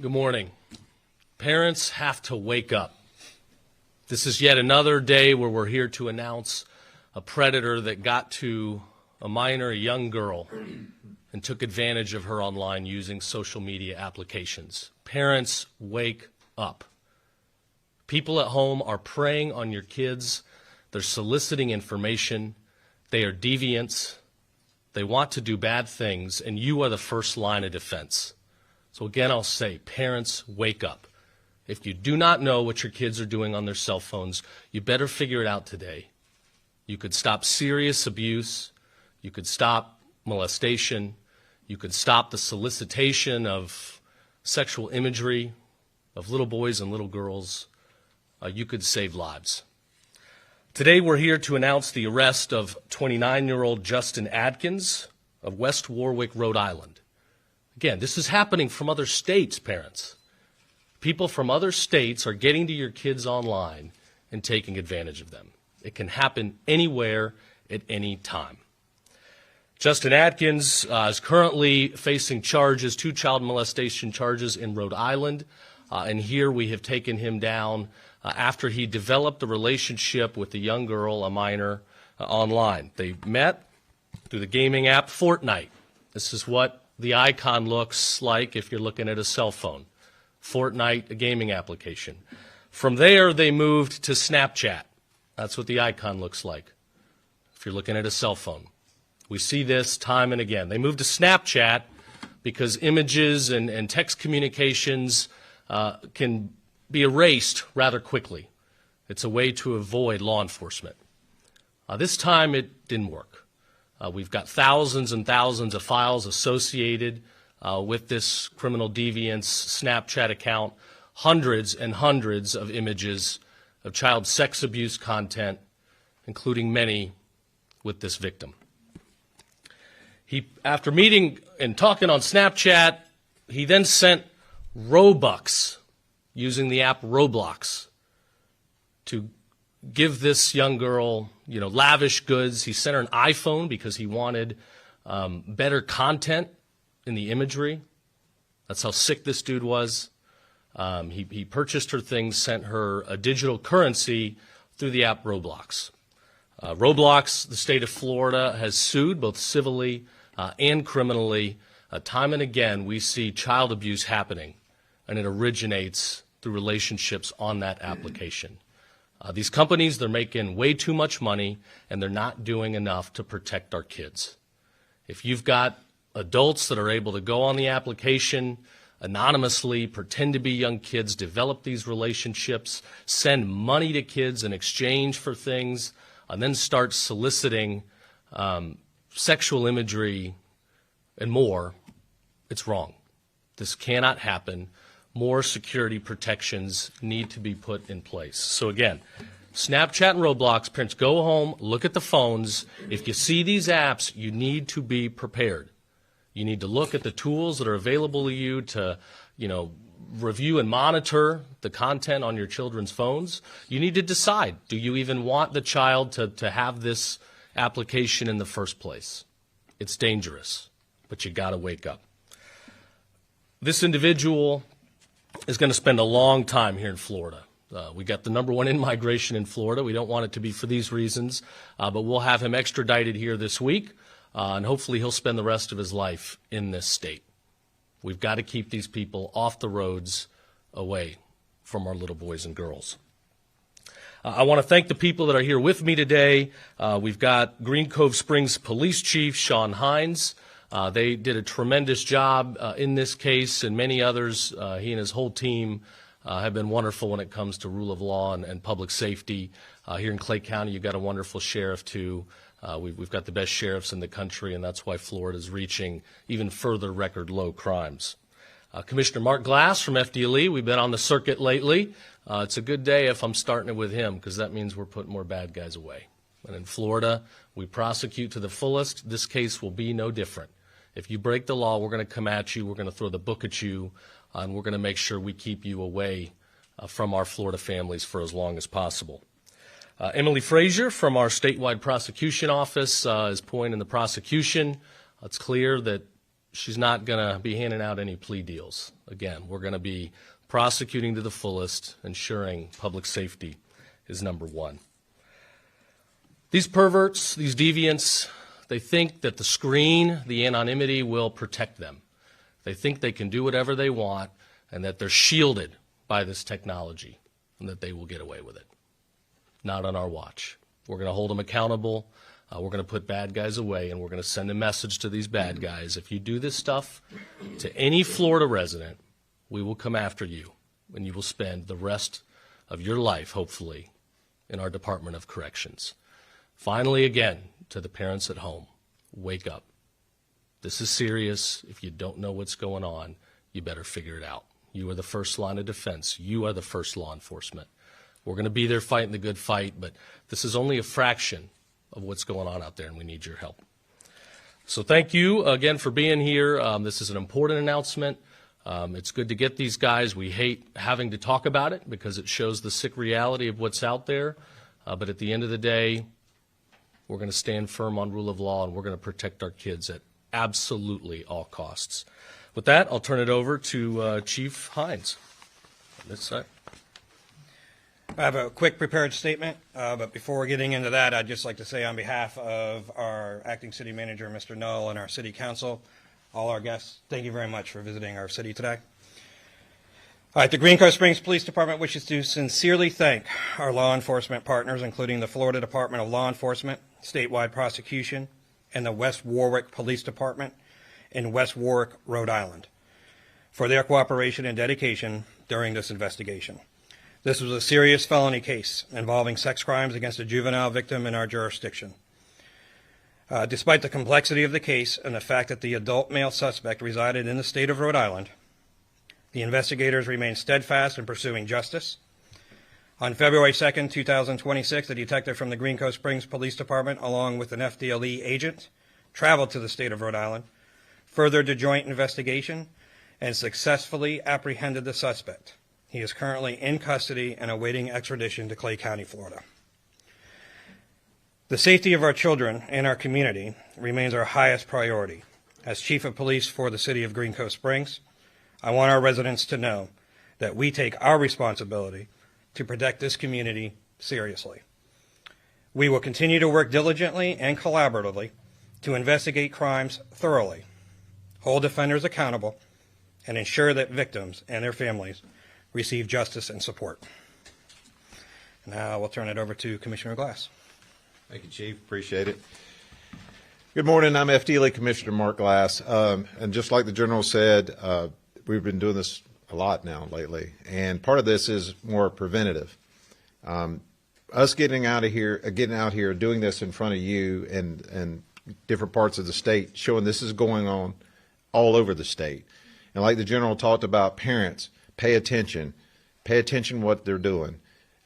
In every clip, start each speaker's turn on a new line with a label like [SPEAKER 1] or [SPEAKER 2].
[SPEAKER 1] Good morning. Parents have to wake up. This is yet another day where we're here to announce a predator that got to a minor, a young girl, and took advantage of her online using social media applications. Parents, wake up. People at home are preying on your kids. They're soliciting information. They are deviants. They want to do bad things, and you are the first line of defense. So again, I'll say, parents, wake up. If you do not know what your kids are doing on their cell phones, you better figure it out today. You could stop serious abuse. You could stop molestation. You could stop the solicitation of sexual imagery of little boys and little girls. You could save lives. Today we're here to announce the arrest of 29-year-old Justin Adkins of West Warwick, Rhode Island. Again, this is happening from other states, parents. People from other states are getting to your kids online and taking advantage of them. It can happen anywhere at any time. Justin Adkins is currently facing charges, 2 child molestation charges in Rhode Island. And here we have taken him down after he developed a relationship with a young girl, a minor, online. They met through the gaming app Fortnite. This is what the icon looks like if you're looking at a cell phone. Fortnite, a gaming application. From there, they moved to Snapchat. That's what the icon looks like if you're looking at a cell phone. We see this time and again. They moved to Snapchat because images and text communications can be erased rather quickly. It's a way to avoid law enforcement. This time it didn't work. We've got thousands and thousands of files associated with this criminal deviance Snapchat account, hundreds and hundreds of images of child sex abuse content, including many with this victim. After meeting and talking on Snapchat, he then sent Robux using the app Roblox to give this young girl, lavish goods. He sent her an iPhone because he wanted better content in the imagery. That's how sick this dude was. He purchased her things, sent her a digital currency through the app Roblox. Roblox, the state of Florida, has sued both civilly and criminally. Time and again, we see child abuse happening, and it originates through relationships on that application. These companies, they're making way too much money, and they're not doing enough to protect our kids. If you've got adults that are able to go on the application anonymously, pretend to be young kids, develop these relationships, send money to kids in exchange for things, and then start soliciting sexual imagery and more, it's wrong. This cannot happen. More security protections need to be put in place. So again, Snapchat and Roblox, parents, go home, look at the phones. If you see these apps, you need to be prepared. You need to look at the tools that are available to you to, review and monitor the content on your children's phones. You need to decide, do you even want the child to have this application in the first place? It's dangerous, but you got to wake up. This individual is going to spend a long time here in Florida. We got the #1 in-migration in Florida. We don't want it to be for these reasons, but we'll have him extradited here this week, and hopefully he'll spend the rest of his life in this state. We've got to keep these people off the roads, away from our little boys and girls. I want to thank the people that are here with me today. We've got Green Cove Springs Police Chief Sean Hines. They did a tremendous job in this case and many others. He and his whole team have been wonderful when it comes to rule of law and public safety. Here in Clay County, you've got a wonderful sheriff, too. We've got the best sheriffs in the country, and that's why Florida is reaching even further record low crimes. Commissioner Mark Glass from FDLE, we've been on the circuit lately. It's a good day if I'm starting it with him, because that means we're putting more bad guys away. And in Florida, we prosecute to the fullest. This case will be no different. If you break the law, we're going to come at you, we're going to throw the book at you, and we're going to make sure we keep you away from our Florida families for as long as possible. Emily Frazier from our statewide prosecution office is pointing the prosecution. It's clear that she's not going to be handing out any plea deals. Again, we're going to be prosecuting to the fullest, ensuring public safety is number one. These perverts, these deviants, they think that the screen, the anonymity, will protect them. They think they can do whatever they want and that they're shielded by this technology and that they will get away with it. Not on our watch. We're going to hold them accountable. We're going to put bad guys away, and we're going to send a message to these bad guys. If you do this stuff to any Florida resident, we will come after you, and you will spend the rest of your life, hopefully, in our Department of Corrections. Finally, again, to the parents at home, wake up. This is serious. If you don't know what's going on, you better figure it out. You are the first line of defense. You are the first law enforcement. We're going to be there fighting the good fight, but this is only a fraction of what's going on out there, and we need your help. So thank you again for being here. This is an important announcement. It's good to get these guys. We hate having to talk about it because it shows the sick reality of what's out there. But at the end of the day, we're going to stand firm on rule of law, and we're going to protect our kids at absolutely all costs. With that, I'll turn it over to Chief Hines on this side.
[SPEAKER 2] I have a quick prepared statement, but before getting into that, I'd just like to say on behalf of our acting city manager, Mr. Null, and our city council, all our guests, thank you very much for visiting our city today. All right, the Green Cove Springs Police Department wishes to sincerely thank our law enforcement partners, including the Florida Department of Law Enforcement, Statewide Prosecution, and the West Warwick Police Department in West Warwick, Rhode Island, for their cooperation and dedication during this investigation. This was a serious felony case involving sex crimes against a juvenile victim in our jurisdiction. Despite the complexity of the case and the fact that the adult male suspect resided in the state of Rhode Island, the investigators remained steadfast in pursuing justice. On February 2nd, 2026, a detective from the Green Cove Springs Police Department, along with an FDLE agent, traveled to the state of Rhode Island, furthered the joint investigation, and successfully apprehended the suspect. He is currently in custody and awaiting extradition to Clay County, Florida. The safety of our children and our community remains our highest priority. As Chief of Police for the City of Green Cove Springs, I want our residents to know that we take our responsibility to protect this community seriously. We will continue to work diligently and collaboratively to investigate crimes thoroughly, hold offenders accountable, and ensure that victims and their families receive justice and support. Now we'll turn it over to Commissioner Glass.
[SPEAKER 3] Thank you, Chief. Appreciate it. Good morning. I'm FDLE Commissioner Mark Glass. And just like the General said, we've been doing this a lot now lately. And part of this is more preventative. Us getting out here, doing this in front of you and different parts of the state, showing this is going on all over the state. And like the General talked about, parents, pay attention what they're doing.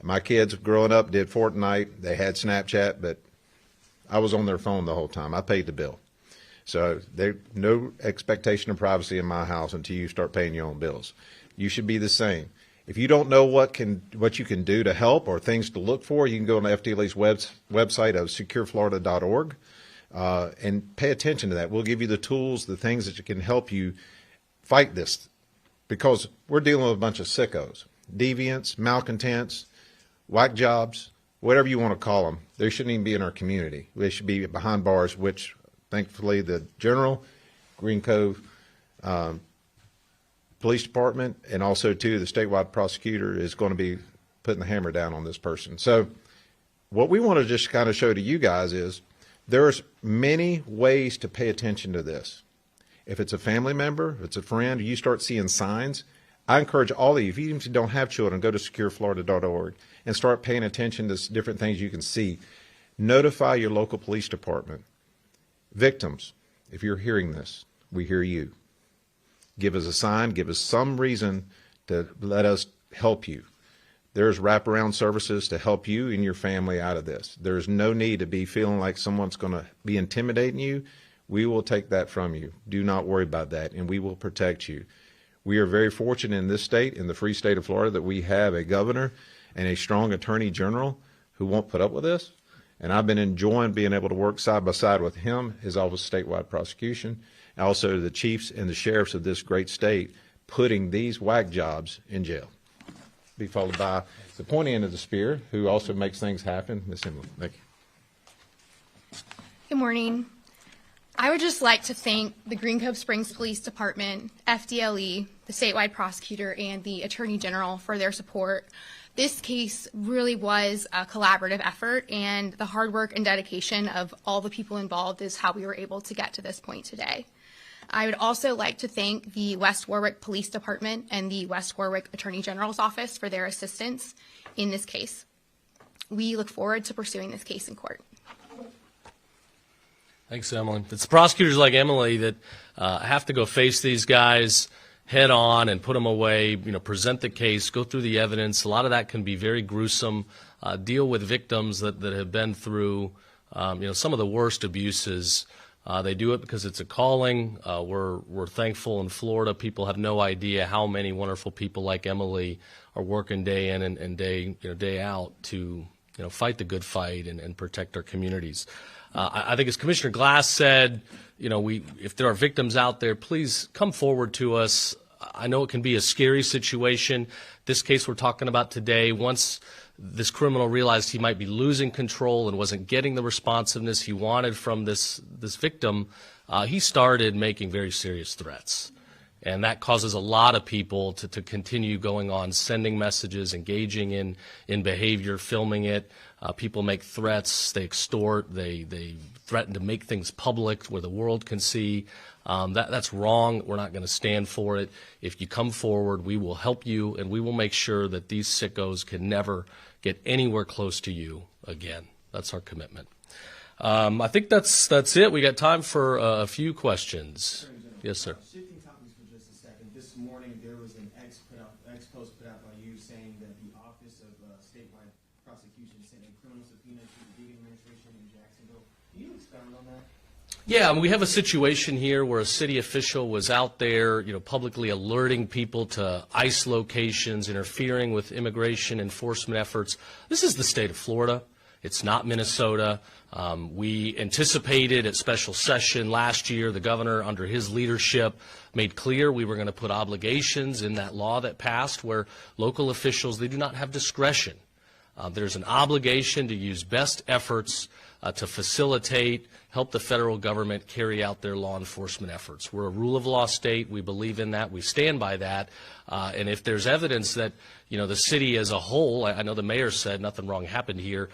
[SPEAKER 3] My kids growing up did Fortnite. They had Snapchat, but I was on their phone the whole time. I paid the bill. So there's no expectation of privacy in my house until you start paying your own bills. You should be the same. If you don't know what you can do to help or things to look for, you can go on the FDLE's website of secureflorida.org and pay attention to that. We'll give you the tools, the things that can help you fight this, because we're dealing with a bunch of sickos, deviants, malcontents, whack jobs, whatever you want to call them. They shouldn't even be in our community. They should be behind bars, which thankfully the General, Green Cove Police Department, and also too the statewide prosecutor is going to be putting the hammer down on this person. So what we want to just kind of show to you guys is there's many ways to pay attention to this. If it's a family member, if it's a friend, you start seeing signs, I encourage all of you, even if you don't have children, go to secureflorida.org and start paying attention to different things you can see. Notify your local police department. Victims, if you're hearing this, we hear you. Give us a sign, give us some reason to let us help you. There's wraparound services to help you and your family out of this. There's no need to be feeling like someone's going to be intimidating you. We will take that from you. Do not worry about that, and we will protect you. We are very fortunate in this state, in the free state of Florida, that we have a governor and a strong attorney general who won't put up with this. And I've been enjoying being able to work side by side with him, his Office of Statewide Prosecution, and also to the chiefs and the sheriffs of this great state putting these whack jobs in jail. Be followed by the pointy end of the spear, who also makes things happen, Ms. Emily. Thank you.
[SPEAKER 4] Good morning. I would just like to thank the Green Cove Springs Police Department, FDLE, the statewide prosecutor, and the Attorney General for their support. This case really was a collaborative effort, and the hard work and dedication of all the people involved is how we were able to get to this point today. I would also like to thank the West Warwick Police Department and the West Warwick Attorney General's Office for their assistance in this case. We look forward to pursuing this case in court.
[SPEAKER 1] Thanks, Emily. It's prosecutors like Emily that have to go face these guys head on and put them away, present the case, go through the evidence. A lot of that can be very gruesome, deal with victims that have been through, some of the worst abuses. They do it because it's a calling. We're thankful in Florida. People have no idea how many wonderful people like Emily are working day in and day out to fight the good fight and protect our communities. I think as Commissioner Glass said, if there are victims out there, please come forward to us. I know it can be a scary situation. This case we're talking about today, once this criminal realized he might be losing control and wasn't getting the responsiveness he wanted from this victim, he started making very serious threats. And that causes a lot of people to continue going on, sending messages, engaging in behavior, filming it. People make threats, they extort, they threaten to make things public where the world can see. That's wrong. We're not going to stand for it. If you come forward, we will help you, and we will make sure that these sickos can never get anywhere close to you again. That's our commitment. I think that's it. We got time for a few questions. Yes, sir.
[SPEAKER 5] Shifting topics for just a second. This morning there was an ex post put out by you saying that the Office of Statewide Prosecution sent a criminal subpoena to the Deed Administration in Jacksonville. Can you expound on that?
[SPEAKER 1] Yeah, we have a situation here where a city official was out there, publicly alerting people to ICE locations, interfering with immigration enforcement efforts. This is the state of Florida. It's not Minnesota. We anticipated at special session last year, the governor, under his leadership, made clear we were going to put obligations in that law that passed where local officials, they do not have discretion. There's an obligation to use best efforts to facilitate, help the federal government carry out their law enforcement efforts. We're a rule of law state. We believe in that. We stand by that. And if there's evidence that, the city as a whole, I know the mayor said nothing wrong happened here,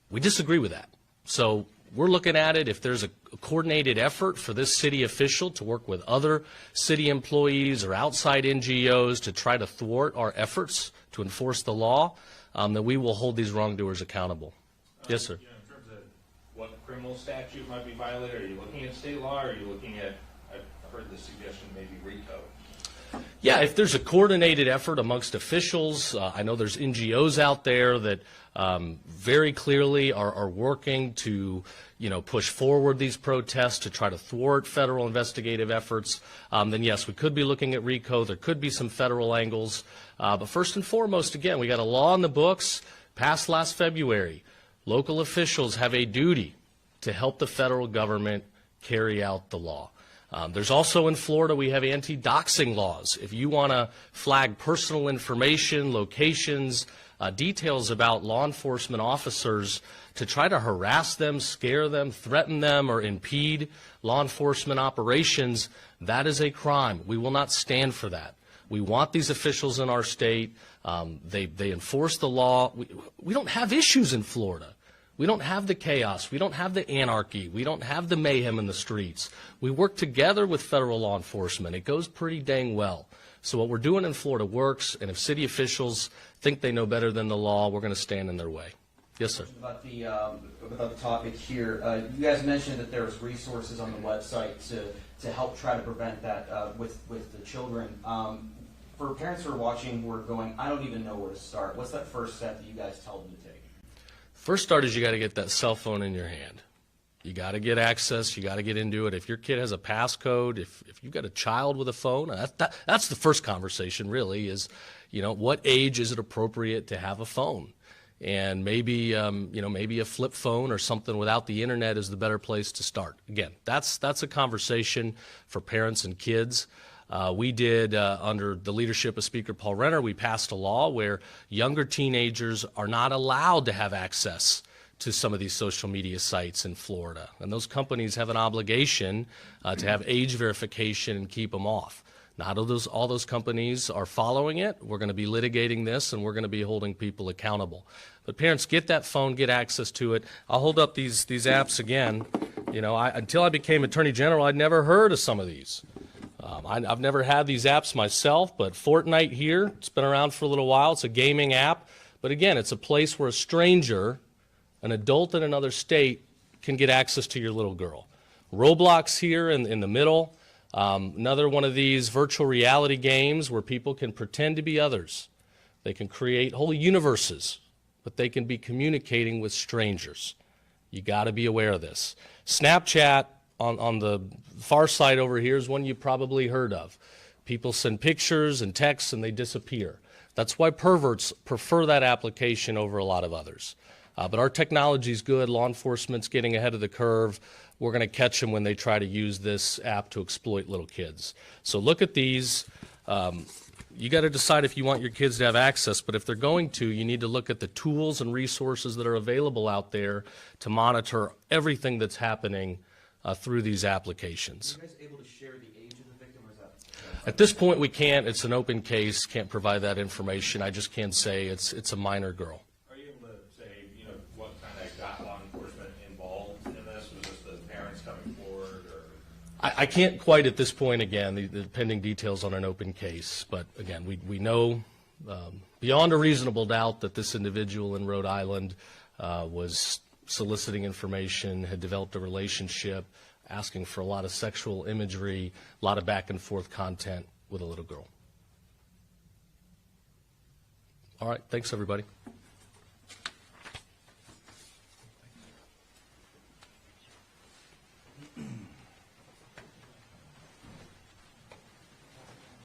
[SPEAKER 1] we disagree with that. So we're looking at it. If there's a coordinated effort for this city official to work with other city employees or outside NGOs to try to thwart our efforts to enforce the law, then we will hold these wrongdoers accountable. Yes, sir.
[SPEAKER 6] In terms of what criminal statute might be violated, are you looking at state law, or are you looking at, I've heard the suggestion, maybe RICO?
[SPEAKER 1] Yeah, if there's a coordinated effort amongst officials, I know there's NGOs out there that very clearly are working to, push forward these protests to try to thwart federal investigative efforts, then yes, we could be looking at RICO. There could be some federal angles. But first and foremost, again, we got a law in the books passed last February. Local officials have a duty to help the federal government carry out the law. There's also in Florida, we have anti-doxing laws. If you want to flag personal information, locations, details about law enforcement officers to try to harass them, scare them, threaten them, or impede law enforcement operations, that is a crime. We will not stand for that. We want these officials in our state. They enforce the law. We don't have issues in Florida. We don't have the chaos. We don't have the anarchy. We don't have the mayhem in the streets. We work together with federal law enforcement. It goes pretty dang well. So what we're doing in Florida works, and if city officials think they know better than the law, we're going to stand in their way. Yes, sir.
[SPEAKER 5] About the topic here, you guys mentioned that there's resources on the website to help try to prevent that with the children. For parents who are watching who are going, I don't even know where to start, what's that first step that you guys tell them to take?
[SPEAKER 1] First start is you got to get that cell phone in your hand. You got to get access. You got to get into it. If your kid has a passcode, if you've got a child with a phone, that's the first conversation really is, what age is it appropriate to have a phone? And maybe, maybe a flip phone or something without the internet is the better place to start. Again, that's a conversation for parents and kids. We did, under the leadership of Speaker Paul Renner, we passed a law where younger teenagers are not allowed to have access to some of these social media sites in Florida. And those companies have an obligation to have age verification and keep them off. Not all those companies are following it. We're going to be litigating this, and we're going to be holding people accountable. But parents, get that phone, get access to it. I'll hold up these apps again. Until I became Attorney General, I'd never heard of some of these. I've never had these apps myself, but Fortnite here, it's been around for a little while. It's a gaming app. But again, it's a place where a stranger, an adult in another state, can get access to your little girl. Roblox here in the middle. Another one of these virtual reality games where people can pretend to be others. They can create whole universes, but they can be communicating with strangers. You got to be aware of this. Snapchat on the far side over here is one you probably heard of. People send pictures and texts and they disappear. That's why perverts prefer that application over a lot of others. But our technology is good. Law enforcement's getting ahead of the curve. We're going to catch them when they try to use this app to exploit little kids. So look at these. You got to decide if you want your kids to have access, but if they're going to, you need to look at the tools and resources that are available out there to monitor everything that's happening through these applications.
[SPEAKER 5] Are you guys able to share the age of the victim, or is that?
[SPEAKER 1] At this point, we can't. It's an open case. Can't provide that information. I just can't say it's a minor girl.
[SPEAKER 6] Are you able to say, what kind of got law enforcement involved in this? Was this the parents coming forward, or?
[SPEAKER 1] I can't quite at this point, again, the pending details on an open case. But again, we know beyond a reasonable doubt that this individual in Rhode Island was soliciting information, had developed a relationship, asking for a lot of sexual imagery, a lot of back and forth content with a little girl. All right, thanks everybody.